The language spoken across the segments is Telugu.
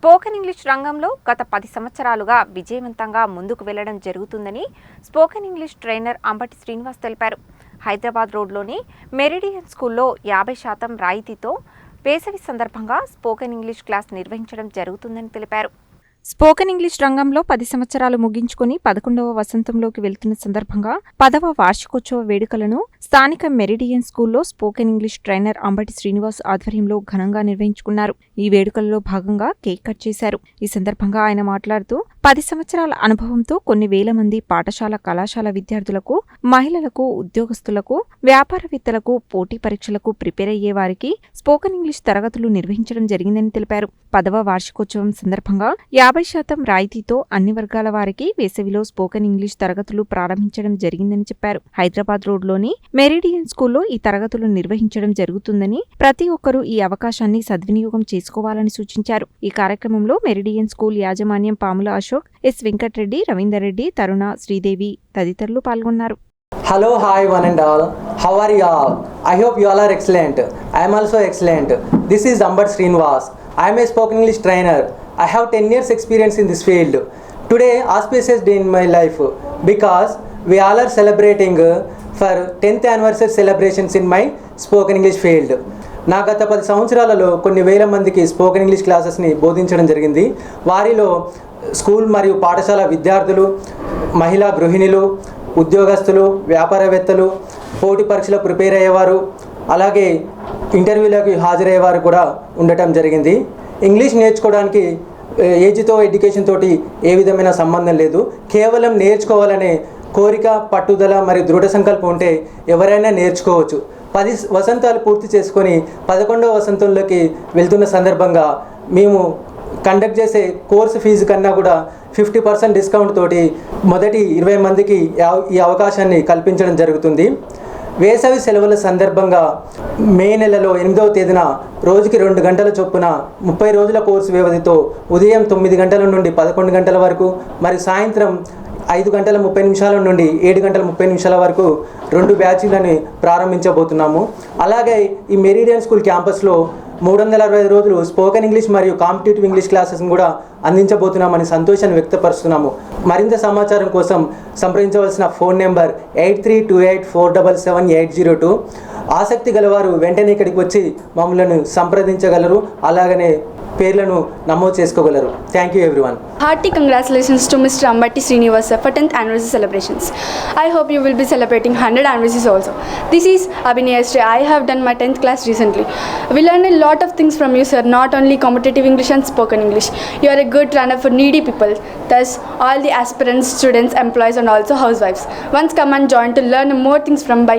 స్పోకెన్ ఇంగ్లీష్ రంగంలో గత 10 సంవత్సరాలుగా విజయవంతంగా ముందుకు వెళ్లడం జరుగుతుందని spoken English trainer Ambati Srinivas తెలిపారు. హైదరాబాద్ రోడ్లోని మెరిడియన్ స్కూల్లో 50% రాయితీతో వేసవి సందర్భంగా స్పోకెన్ ఇంగ్లీష్ క్లాస్ నిర్వహించడం జరుగుతుందని తెలిపారు. స్పోకెన్ ఇంగ్లీష్ రంగంలో 10 సంవత్సరాలు ముగించుకుని 11వ వసంతంలోకి వెళ్తున్న సందర్భంగా 10వ వార్షికోత్సవ వేడుకలను స్థానిక మెరిడియన్ స్కూల్లో spoken English trainer Ambati Srinivas ఆధ్వర్యంలో ఘనంగా నిర్వహించుకున్నారు. ఈ వేడుకల్లో భాగంగా కేక్ కట్ చేశారు. ఈ సందర్భంగా ఆయన మాట్లాడుతూ 10 సంవత్సరాల అనుభవంతో కొన్ని వేల మంది పాఠశాల కళాశాల విద్యార్థులకు, మహిళలకు, ఉద్యోగస్తులకు, వ్యాపారవేత్తలకు, పోటీ పరీక్షలకు ప్రిపేర్ అయ్యే వారికి స్పోకెన్ ఇంగ్లీష్ తరగతులు నిర్వహించడం జరిగిందని తెలిపారు. 10వ వార్షికోత్సవం సందర్భంగా 50% రాయితీతో అన్ని వర్గాల వారికి వేసవిలో స్పోకెన్ ఇంగ్లీష్ తరగతులు ప్రారంభించడం జరిగిందని చెప్పారు. హైదరాబాద్ రోడ్లోని మెరిడియన్ స్కూల్లో ఈ తరగతులు నిర్వహించడం జరుగుతుందని, ప్రతి ఒక్కరూ ఈ అవకాశాన్ని సద్వినియోగం చేసుకోవాలని సూచించారు. ఈ కార్యక్రమంలో మెరిడియన్ స్కూల్ యాజమాన్యం పాముల అశోక్, ఎస్ వెంకటరెడ్డి, రవీందర్ రెడ్డి, తరుణ, శ్రీదేవి తదితరులు పాల్గొన్నారు. Hello, hi one and all. How are you all? I hope you all are excellent. I am also excellent. This is Ambat Srinivas. I am a spoken English trainer. I have 10 years experience in this field. Today, auspicious day in my life because we all are celebrating for 10th anniversary celebrations in my spoken English field. నా గత 10 సంవత్సరాలలో కొన్ని వేల మందికి స్పోకెన్ ఇంగ్లీష్ క్లాసెస్ని బోధించడం జరిగింది. వారిలో స్కూల్ మరియు పాఠశాల విద్యార్థులు, మహిళా గృహిణులు, ఉద్యోగస్తులు, వ్యాపారవేత్తలు, పోటీ పరీక్షలకు ప్రిపేర్ అయ్యేవారు, అలాగే ఇంటర్వ్యూలకు హాజరయ్యేవారు కూడా ఉండటం జరిగింది. ఇంగ్లీష్ నేర్చుకోవడానికి ఏజ్తో, ఎడ్యుకేషన్ తోటి ఏ విధమైన సంబంధం లేదు. కేవలం నేర్చుకోవాలనే కోరిక, పట్టుదల మరియు దృఢ సంకల్పం ఉంటే ఎవరైనా నేర్చుకోవచ్చు. 10 వసంతాలు పూర్తి చేసుకొని 11వ వసంతంలోకి వెళ్తున్న సందర్భంగా మేము కండక్ట్ చేసే కోర్సు ఫీజు కన్నా కూడా 50% డిస్కౌంట్ తోటి మొదటి 20 మందికి ఈ అవకాశాన్ని కల్పించడం జరుగుతుంది. వేసవి సెలవుల సందర్భంగా మే నెలలో 8వ తేదీన రోజుకి 2 గంటల చొప్పున 30 రోజుల కోర్సు వ్యవధితో ఉదయం 9 గంటల నుండి 11 గంటల వరకు మరియు సాయంత్రం 5 గంటల 30 నిమిషాల నుండి 7 గంటల 30 నిమిషాల వరకు 2 బ్యాచ్లను ప్రారంభించబోతున్నాము. అలాగే ఈ మెరిడియన్ స్కూల్ క్యాంపస్లో 365 రోజులు స్పోకెన్ ఇంగ్లీష్ మరియు కాంపిటేటివ్ ఇంగ్లీష్ క్లాసెస్ని కూడా అందించబోతున్నామని సంతోషాన్ని వ్యక్తపరుస్తున్నాము. మరింత సమాచారం కోసం సంప్రదించవలసిన ఫోన్ నెంబర్ 8328477802. ఆసక్తి గలవారు వెంటనే ఇక్కడికి వచ్చి మమ్మల్ని సంప్రదించగలరు, అలాగనే పేర్లను నమోదు చేసుకోగలరు. Thank you everyone. Hearty congratulations to Mr. Ambati Srinivas for 10th anniversary celebrations. I hope you will be celebrating 100 anniversaries also. This is Abhinay Astray. I have done my 10th class recently. We learned a lot of things from you, sir. Not only competitive English and spoken English. You are a good trainer for needy people. Thus, all the aspirants, students, employees and also housewives. Once come and join to learn more things from by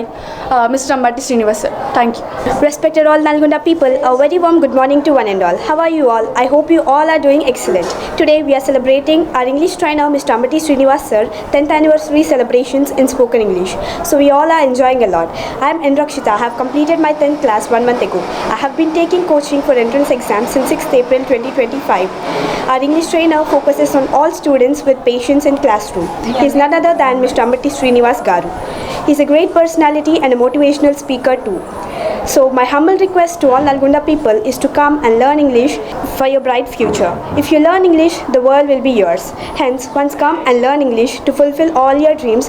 Mr. Ambati Srinivas, sir. Thank you. Respected all Nalgonda people, a very warm good morning to one and all. How are you all? I hope you all are doing excellent. Today we are celebrating our English trainer Mr. Ambati Srinivas sir 10th anniversary celebrations in spoken English. So we all are enjoying a lot. I am Indrakshita. I have completed my 10th class 1 month ago. I have been taking coaching for entrance exams since 6th April 2025. Our English trainer focuses on all students with patience in classroom. He is none other than Mr. Ambati Srinivas Garu. He is a great personality and a motivational speaker too. So my humble request to all Nalgonda people is to come and learn English for your bright future. If you learn English, the world will be yours. Hence, once come and learn English to fulfill all your dreams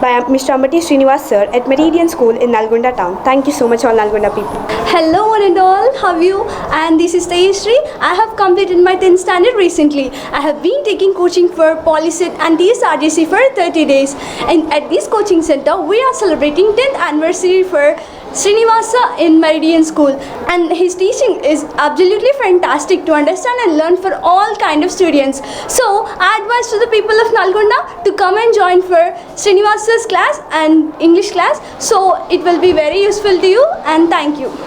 by Mr. Ambati Srinivas sir at Meridian School in Nalgonda town. Thank you so much all Nalgonda people. Hello one and all, how are you? And this is Tayashree. I have completed my 10th standard recently. I have been taking coaching for Polyset and DSRGC for 30 days. And at this coaching center, we are celebrating 10th anniversary for Srinivasa in Meridian School, and his teaching is absolutely fantastic to understand and learn for all kind of students. So I advise to the people of Nalgonda to come and join for Srinivasa's class and English class. So it will be very useful to you, and thank you.